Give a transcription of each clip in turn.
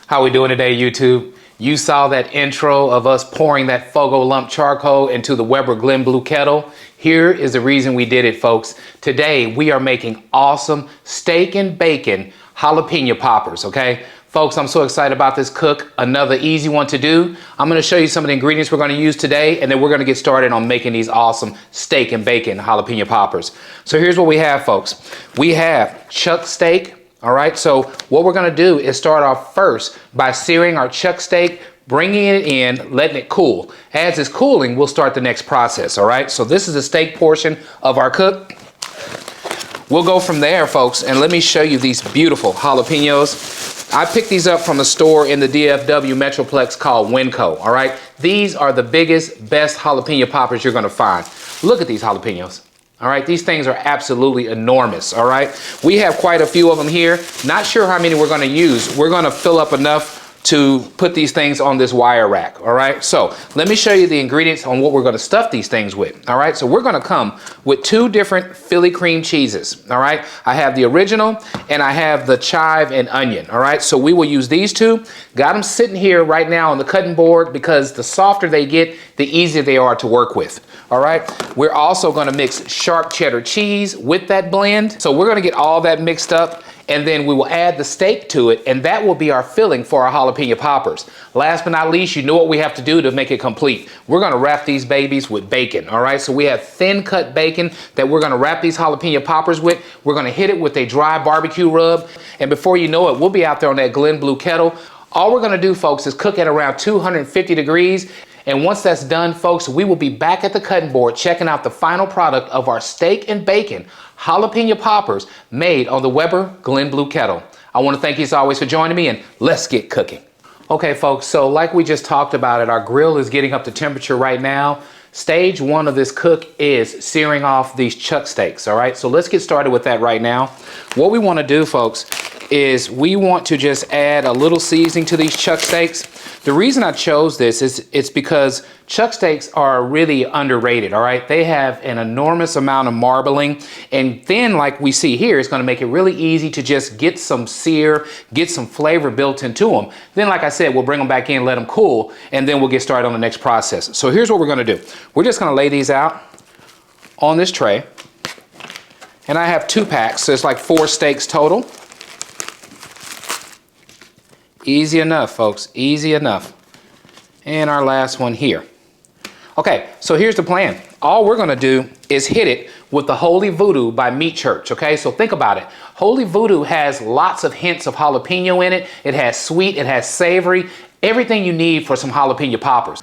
How we doing today, YouTube? You saw that intro of us pouring that Fogo lump charcoal into the Weber Glen Blue Kettle. Here is the reason we did it, folks. Today, we are making awesome steak and bacon jalapeno poppers, okay? Folks, I'm so excited about this cook. Another easy one to do. I'm gonna show you some of the ingredients we're gonna use today, and then we're gonna get started on making these awesome steak and bacon jalapeno poppers. So here's what we have, folks. We have chuck steak. All right, so what we're gonna do is start off first by searing our chuck steak, bringing it in, letting it cool. As it's cooling, we'll start the next process, all right? So this is the steak portion of our cook. We'll go from there, folks, and let me show you these beautiful jalapenos. I picked these up from a store in the DFW Metroplex called Winco, all right? These are the biggest, best jalapeno poppers you're gonna find. Look at these jalapenos. All right, these things are absolutely enormous, all right? We have quite a few of them here. Not sure how many we're gonna use. We're gonna fill up enough to put these things on this wire rack, all right? So let me show you the ingredients on what we're gonna stuff these things with, all right? So we're gonna come with two different Philly cream cheeses, all right? I have the original and I have the chive and onion, all right? So we will use these two. Got them sitting here right now on the cutting board because the softer they get, the easier they are to work with, all right? We're also gonna mix sharp cheddar cheese with that blend. So we're gonna get all that mixed up, and then we will add the steak to it, and that will be our filling for our jalapeno poppers. Last but not least, you know what we have to do to make it complete. We're gonna wrap these babies with bacon, all right? So we have thin cut bacon that we're gonna wrap these jalapeno poppers with. We're gonna hit it with a dry barbecue rub, and before you know it, we'll be out there on that Glen Blue Kettle. All we're gonna do, folks, is cook at around 250 degrees. And once that's done, folks, we will be back at the cutting board checking out the final product of our steak and bacon jalapeno poppers made on the Weber Glen Blue Kettle. I want to thank you as always for joining me, and let's get cooking. Okay, folks, so like we just talked about it, our grill is getting up to temperature right now. Stage one of this cook is searing off these chuck steaks, all right? So let's get started with that right now. What we want to do, folks, is we want to just add a little seasoning to these chuck steaks. The reason I chose this is it's because chuck steaks are really underrated, all right? They have an enormous amount of marbling, and then like we see here, it's gonna make it really easy to just get some sear, get some flavor built into them. Then like I said, we'll bring them back in, let them cool, and then we'll get started on the next process. So here's what we're gonna do. We're just gonna lay these out on this tray, and I have 2 packs, so it's like 4 steaks total. Easy enough, folks, easy enough. And our last one here. Okay, so here's the plan. All we're gonna do is hit it with the Holy Voodoo by Meat Church, okay? So think about it. Holy Voodoo has lots of hints of jalapeno in it. It has sweet, it has savory, everything you need for some jalapeno poppers.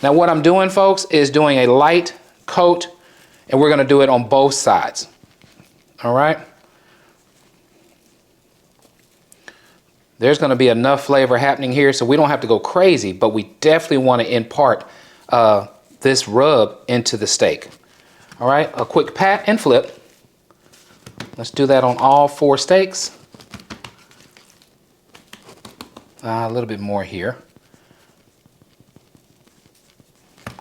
Now what I'm doing, folks, is doing a light coat, and we're gonna do it on both sides, all right? There's gonna be enough flavor happening here so we don't have to go crazy, but we definitely wanna impart this rub into the steak. All right, a quick pat and flip. Let's do that on all 4 steaks. A little bit more here.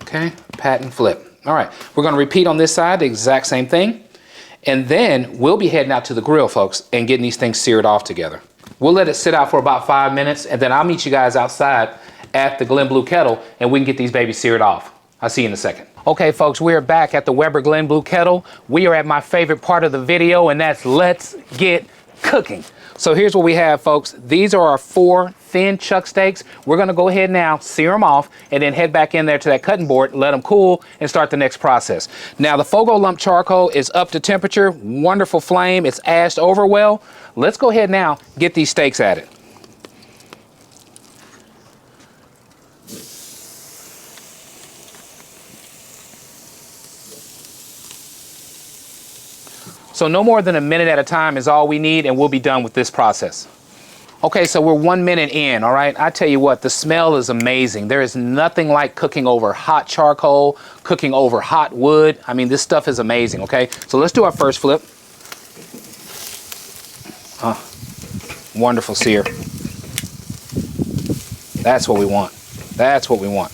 Okay, pat and flip. All right, we're gonna repeat on this side, the exact same thing. And then we'll be heading out to the grill, folks, and getting these things seared off together. We'll let it sit out for about 5 minutes, and then I'll meet you guys outside at the Glen Blue Kettle, and we can get these babies seared off. I'll see you in a second. Okay, folks, we are back at the Weber Glen Blue Kettle. We are at my favorite part of the video, and that's let's get cooking. So here's what we have, folks. These are our 4 thin chuck steaks. We're gonna go ahead now, sear them off, and then head back in there to that cutting board, let them cool, and start the next process. Now, the Fogo lump charcoal is up to temperature, wonderful flame, it's ashed over well. Let's go ahead now, get these steaks added. So no more than a minute at a time is all we need, and we'll be done with this process. Okay, so we're 1 minute in, all right? I tell you what, the smell is amazing. There is nothing like cooking over hot charcoal, cooking over hot wood. I mean, this stuff is amazing, okay? So let's do our first flip. Wonderful sear. That's what we want. That's what we want.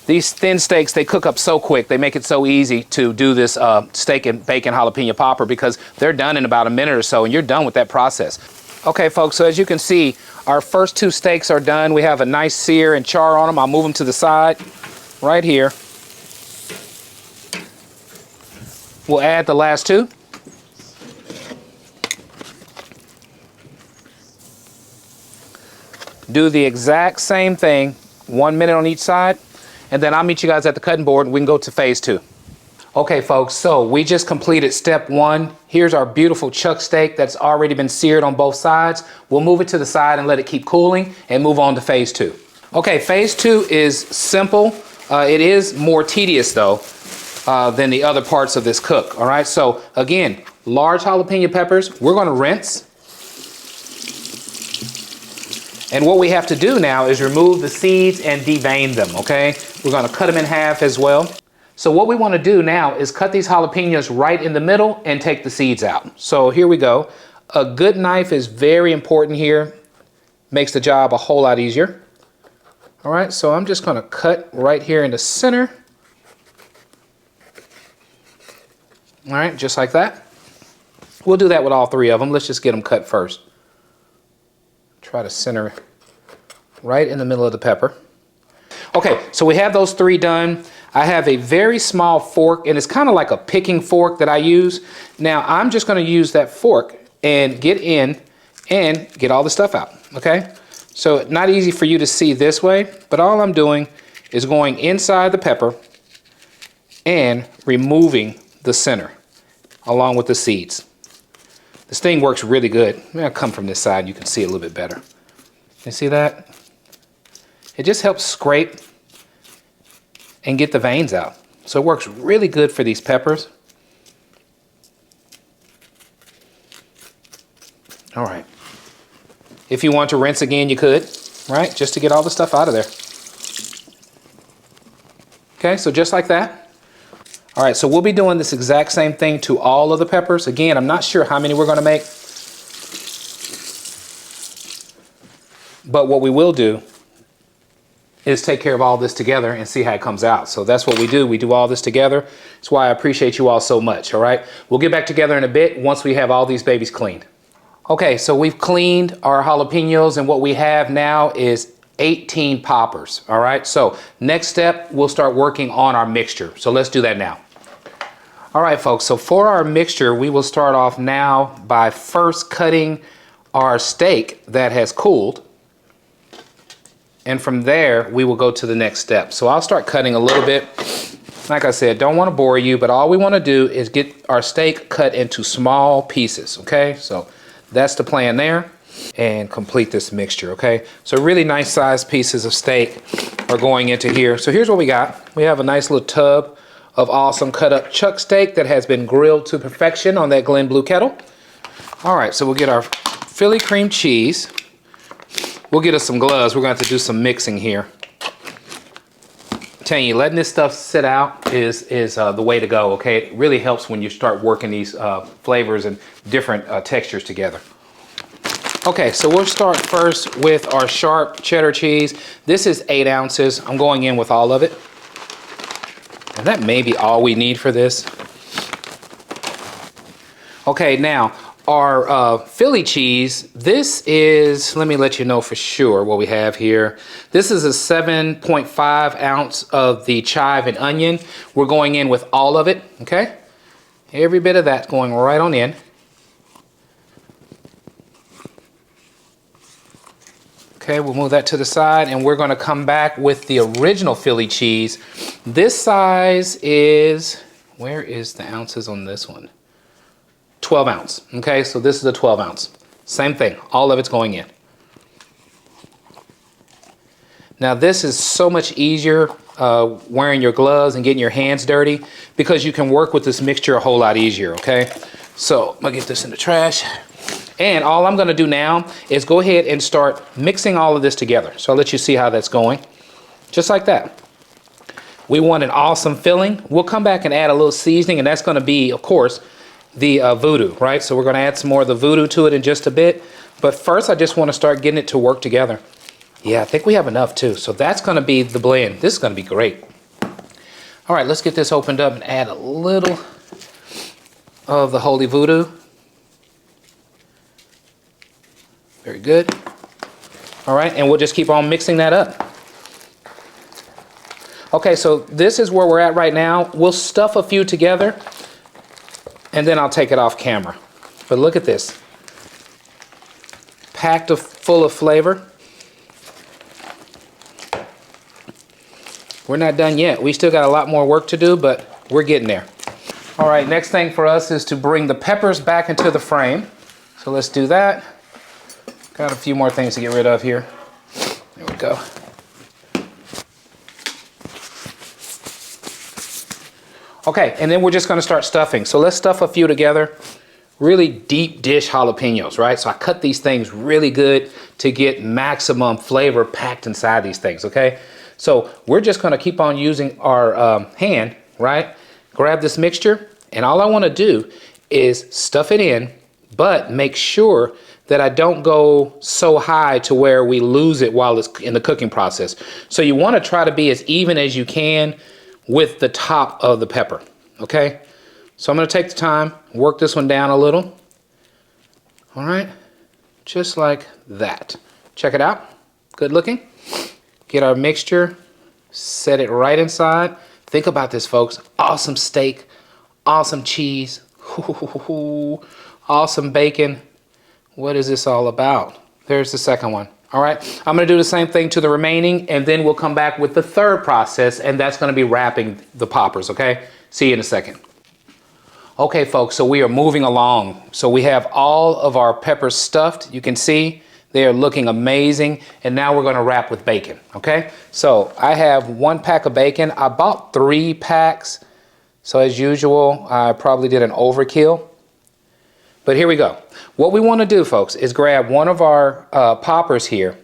These thin steaks, they cook up so quick. They make it so easy to do this steak and bacon jalapeno popper because they're done in about a minute or so, and you're done with that process. Okay, folks, so as you can see, our first 2 steaks are done. We have a nice sear and char on them. I'll move them to the side right here. We'll add the last 2. Do the exact same thing, 1 minute on each side, and then I'll meet you guys at the cutting board and we can go to phase 2. Okay, folks, so we just completed step 1. Here's our beautiful chuck steak that's already been seared on both sides. We'll move it to the side and let it keep cooling and move on to phase 2. Okay, phase 2 is simple. It is more tedious though than the other parts of this cook. All right, so again, large jalapeno peppers, we're gonna rinse. And what we have to do now is remove the seeds and devein them, okay? We're gonna cut them in half as well. So what we wanna do now is cut these jalapenos right in the middle and take the seeds out. So here we go. A good knife is very important here. Makes the job a whole lot easier. All right, so I'm just gonna cut right here in the center. All right, just like that. We'll do that with all 3 of them. Let's just get them cut first. Try to center right in the middle of the pepper. Okay, so we have those 3 done. I have a very small fork, and it's kind of like a picking fork that I use. Now, I'm just going to use that fork and get in and get all the stuff out, okay? So, not easy for you to see this way, but all I'm doing is going inside the pepper and removing the center along with the seeds. This thing works really good. I'll come from this side, you can see it a little bit better. You see that? It just helps scrape and get the veins out. So it works really good for these peppers. All right. If you want to rinse again, you could, right? Just to get all the stuff out of there. Okay, so just like that. All right, so we'll be doing this exact same thing to all of the peppers. Again, I'm not sure how many we're gonna make, but what we will do is take care of all this together and see how it comes out. So that's what we do. We do all this together. That's why I appreciate you all so much, all right? We'll get back together in a bit once we have all these babies cleaned. Okay, so we've cleaned our jalapenos, and what we have now is 18 poppers, all right? So next step, we'll start working on our mixture. So let's do that now. All right, folks, so for our mixture, we will start off now by first cutting our steak that has cooled. And from there, we will go to the next step. So I'll start cutting a little bit. Like I said, don't want to bore you, but all we want to do is get our steak cut into small pieces, okay? So that's the plan there, and complete this mixture, okay? So really nice sized pieces of steak are going into here. So here's what we got. We have a nice little tub of awesome cut up chuck steak that has been grilled to perfection on that Glen Blue Kettle. All right, so we'll get our Philly cream cheese. We'll get us some gloves. We're going to have to do some mixing here. I'm telling you, letting this stuff sit out is the way to go, okay? It really helps when you start working these flavors and different textures together. Okay, so we'll start first with our sharp cheddar cheese. This is 8 ounces. I'm going in with all of it. And that may be all we need for this. Okay, now, our Philly cheese, this is, let me let you know for sure what we have here. This is a 7.5 ounce of the chive and onion. We're going in with all of it, okay? Every bit of that going right on in. Okay, we'll move that to the side, and we're gonna come back with the original Philly cheese. This size is, where is the ounces on this one? 12 ounce, okay? So this is a 12 ounce. Same thing, all of it's going in. Now this is so much easier wearing your gloves and getting your hands dirty because you can work with this mixture a whole lot easier, okay? So I'm gonna get this in the trash. And all I'm gonna do now is go ahead and start mixing all of this together. So I'll let you see how that's going. Just like that. We want an awesome filling. We'll come back and add a little seasoning, and that's gonna be, of course, the voodoo, right? So we're gonna add some more of the voodoo to it in just a bit. But first, I just wanna start getting it to work together. Yeah, I think we have enough too. So that's gonna be the blend. This is gonna be great. All right, let's get this opened up and add a little of the Holy Voodoo. Very good. All right, and we'll just keep on mixing that up. Okay, so this is where we're at right now. We'll stuff a few together, and then I'll take it off camera. But look at this. Packed full of flavor. We're not done yet. We still got a lot more work to do, but we're getting there. All right, next thing for us is to bring the peppers back into the frame. So let's do that. Got a few more things to get rid of here. There we go. Okay, and then we're just gonna start stuffing. So let's stuff a few together. Really deep dish jalapenos, right? So I cut these things really good to get maximum flavor packed inside these things, okay? So we're just gonna keep on using our hand, right? Grab this mixture, and all I wanna do is stuff it in, but make sure that I don't go so high to where we lose it while it's in the cooking process. So you wanna try to be as even as you can with the top of the pepper, okay? So I'm gonna take the time, work this one down a little. All right, just like that. Check it out, good looking. Get our mixture, set it right inside. Think about this, folks. Awesome steak, awesome cheese, awesome bacon. What is this all about? There's the second one. All right, I'm gonna do the same thing to the remaining, and then we'll come back with the third process, and that's gonna be wrapping the poppers, okay? See you in a second. Okay, folks, so we are moving along. So we have all of our peppers stuffed. You can see they are looking amazing, and now we're gonna wrap with bacon, okay? So I have 1 pack of bacon. I bought 3 packs, so as usual, I probably did an overkill. But here we go. What we wanna do, folks, is grab one of our poppers here,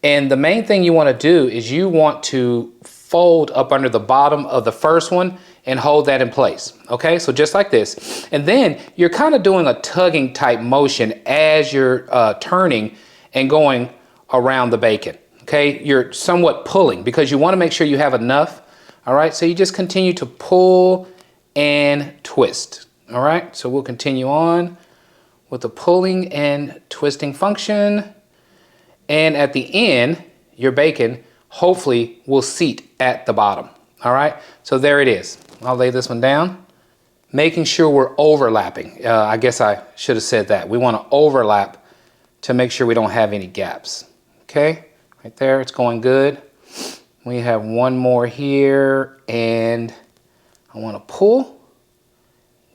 and the main thing you wanna do is you want to fold up under the bottom of the first one and hold that in place, okay? So just like this. And then you're kind of doing a tugging type motion as you're turning and going around the bacon, okay? You're somewhat pulling because you wanna make sure you have enough, all right? So you just continue to pull and twist, all right? So we'll continue on with the pulling and twisting function. And at the end, your bacon hopefully will seat at the bottom, all right? So there it is. I'll lay this one down. Making sure we're overlapping. I guess I should have said that. We wanna overlap to make sure we don't have any gaps, okay? Right there, it's going good. We have one more here, and I wanna pull,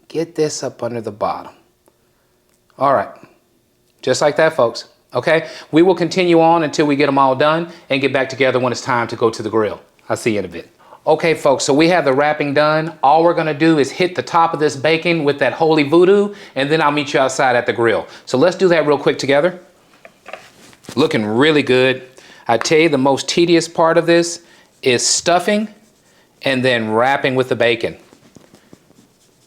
get this up under the bottom. All right, just like that, folks, okay? We will continue on until we get them all done and get back together when it's time to go to the grill. I'll see you in a bit. Okay, folks, so we have the wrapping done. All we're gonna do is hit the top of this bacon with that Holy Voodoo, and then I'll meet you outside at the grill. So let's do that real quick together. Looking really good. I tell you, the most tedious part of this is stuffing and then wrapping with the bacon.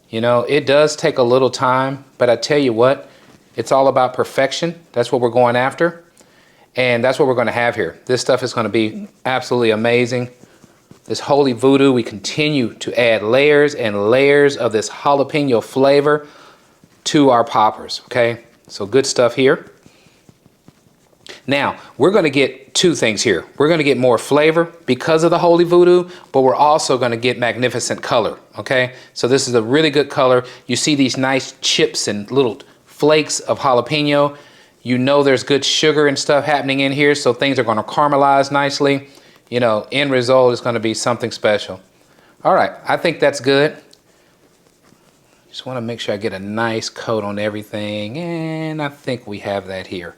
You know, it does take a little time, but I tell you what, it's all about perfection. That's what we're going after. And that's what we're gonna have here. This stuff is gonna be absolutely amazing. This Holy Voodoo, we continue to add layers and layers of this jalapeno flavor to our poppers, okay? So good stuff here. Now, we're gonna get 2 things here. We're gonna get more flavor because of the Holy Voodoo, but we're also gonna get magnificent color, okay? So this is a really good color. You see these nice chips and little flakes of jalapeno. You know there's good sugar and stuff happening in here, so things are gonna caramelize nicely. You know, end result is gonna be something special. All right, I think that's good. Just wanna make sure I get a nice coat on everything, and I think we have that here.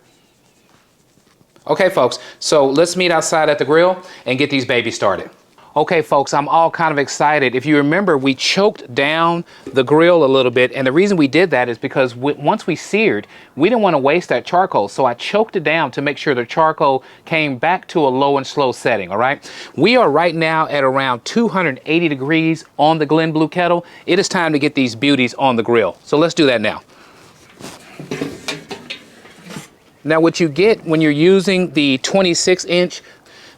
Okay, folks, so let's meet outside at the grill and get these babies started. Okay, folks, I'm all kind of excited. If you remember, we choked down the grill a little bit, and the reason we did that is because once we seared, we didn't want to waste that charcoal, so I choked it down to make sure the charcoal came back to a low and slow setting, all right? We are right now at around 280 degrees on the Glen Blue Kettle. It is time to get these beauties on the grill, so let's do that now. Now, what you get when you're using the 26-inch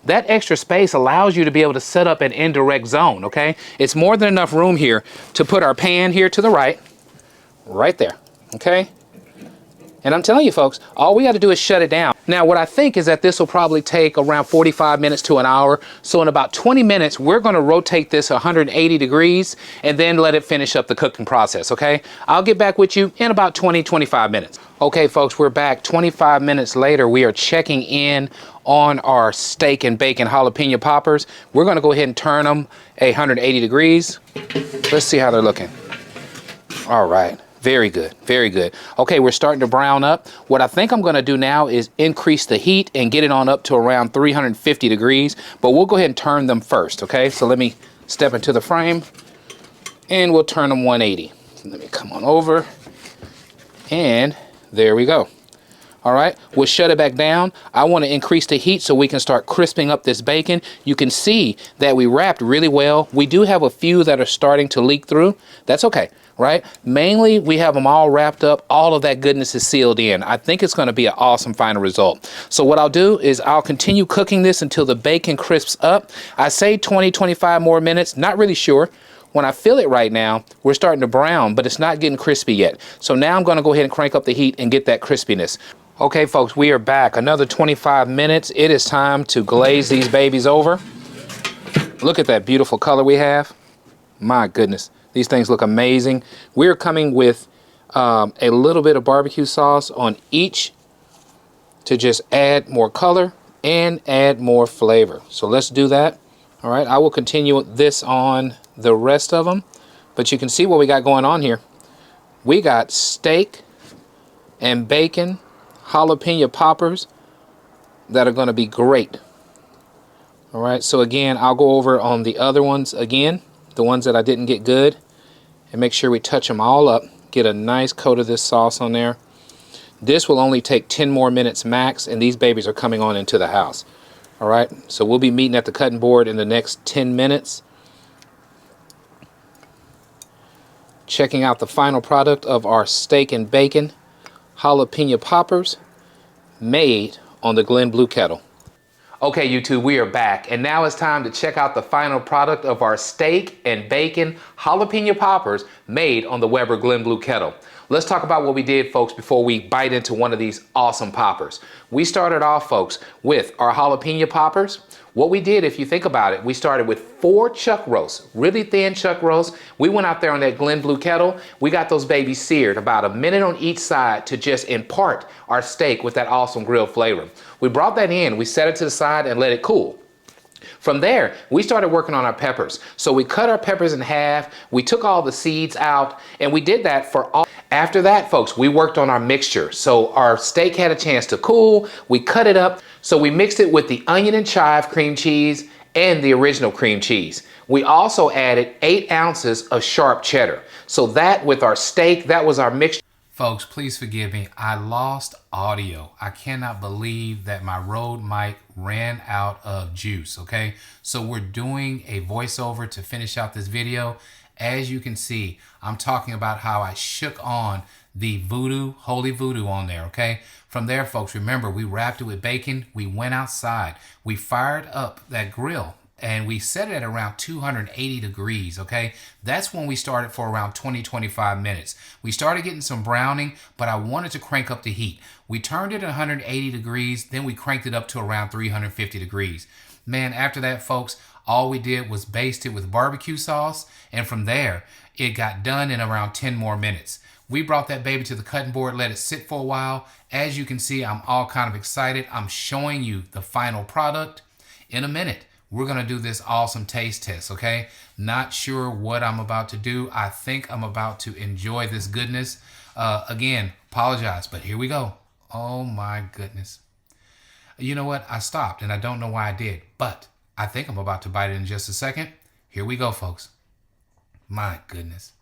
that extra space allows you to be able to set up an indirect zone, okay? It's more than enough room here to put our pan here to the right there, okay? And I'm telling you folks, all we got to do is shut it down. Now, what I think is that this will probably take around 45 minutes to an hour. So in about 20 minutes, we're going to rotate this 180 degrees and then let it finish up the cooking process, okay? I'll get back with you in about 25 minutes. Okay, folks, we're back 25 minutes later. We are checking in on our steak and bacon jalapeno poppers. We're going to go ahead and turn them 180 degrees. Let's see how they're looking. All right. Very good, very good. Okay, we're starting to brown up. What I think I'm gonna do now is increase the heat and get it on up to around 350 degrees, but we'll go ahead and turn them first, okay? So let me step into the frame and we'll turn them 180. So let me come on over and there we go. All right, we'll shut it back down. I want to increase the heat so we can start crisping up this bacon. You can see that we wrapped really well. We do have a few that are starting to leak through. That's okay, right? Mainly, we have them all wrapped up. All of that goodness is sealed in. I think it's going to be an awesome final result. So what I'll do is I'll continue cooking this until the bacon crisps up. I say 20-25 more minutes, not really sure. When I feel it right now, we're starting to brown, but it's not getting crispy yet. So now I'm going to go ahead and crank up the heat and get that crispiness. Okay, folks, we are back. Another 25 minutes. It is time to glaze these babies over. Look at that beautiful color we have. My goodness, these things look amazing. We're coming with a little bit of barbecue sauce on each to just add more color and add more flavor. So let's do that. All right, I will continue this on the rest of them, but you can see what we got going on here. We got steak and bacon jalapeno poppers that are going to be great. All right, so again, I'll go over on the other ones again, the ones that I didn't get good, and make sure we touch them all up, get a nice coat of this sauce on there. This will only take 10 more minutes max, and these babies are coming on into the house. All right, so we'll be meeting at the cutting board in the next 10 minutes. Checking out the final product of our steak and bacon jalapeno poppers made on the Glen Blue Kettle. Okay, YouTube, we are back, and now it's time to check out the final product of our steak and bacon jalapeno poppers made on the Weber Glen Blue Kettle. Let's talk about what we did, folks, before we bite into one of these awesome poppers. We started off, folks, with our jalapeno poppers. What we did, if you think about it, we started with 4 chuck roasts, really thin chuck roasts. We went out there on that Glen Blue Kettle. We got those babies seared about a minute on each side to just impart our steak with that awesome grilled flavor. We brought that in, we set it to the side and let it cool. From there, we started working on our peppers. So we cut our peppers in half, we took all the seeds out, and we did that for all. After that, folks, we worked on our mixture. So our steak had a chance to cool, we cut it up, so we mixed it with the onion and chive cream cheese and the original cream cheese. We also added 8 ounces of sharp cheddar. So that, with our steak, that was our mixture. Folks, please forgive me. I lost audio. I cannot believe that my Rode mic ran out of juice, okay? So we're doing a voiceover to finish out this video. As you can see, I'm talking about how I shook on the voodoo, holy voodoo on there, okay? From there, folks, remember, we wrapped it with bacon. We went outside. We fired up that grill, and we set it at around 280 degrees, okay? That's when we started for around 20-25 minutes. We started getting some browning, but I wanted to crank up the heat. We turned it at 180 degrees, then we cranked it up to around 350 degrees. Man, after that, folks, all we did was baste it with barbecue sauce, and from there, it got done in around 10 more minutes. We brought that baby to the cutting board, let it sit for a while. As you can see, I'm all kind of excited. I'm showing you the final product. In a minute, we're going to do this awesome taste test, okay? Not sure what I'm about to do. I think I'm about to enjoy this goodness. Again, apologize, but here we go. Oh my goodness. You know what? I stopped, and I don't know why I did, but I think I'm about to bite it in just a second. Here we go, folks. My goodness.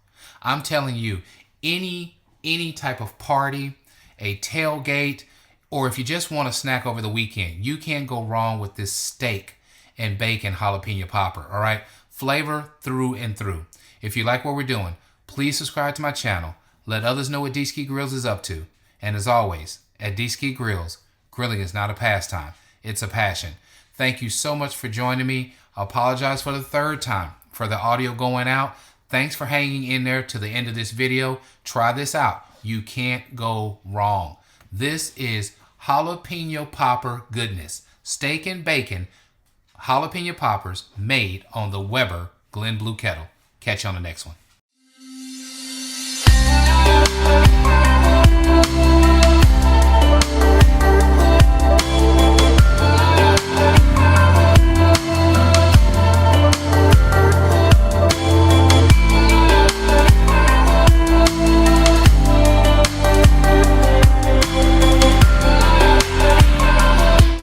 I'm telling you, any type of party, a tailgate, or if you just want to snack over the weekend, you can't go wrong with this steak and bacon jalapeno popper, all right? Flavor through and through. If you like what we're doing, please subscribe to my channel. Let others know what D-Ski Grills is up to. And as always, at D-Ski Grills, grilling is not a pastime, it's a passion. Thank you so much for joining me. I apologize for the third time for the audio going out. Thanks for hanging in there to the end of this video. Try this out. You can't go wrong. This is jalapeno popper goodness. Steak and bacon jalapeno poppers made on the Weber Glen Blue Kettle. Catch you on the next one.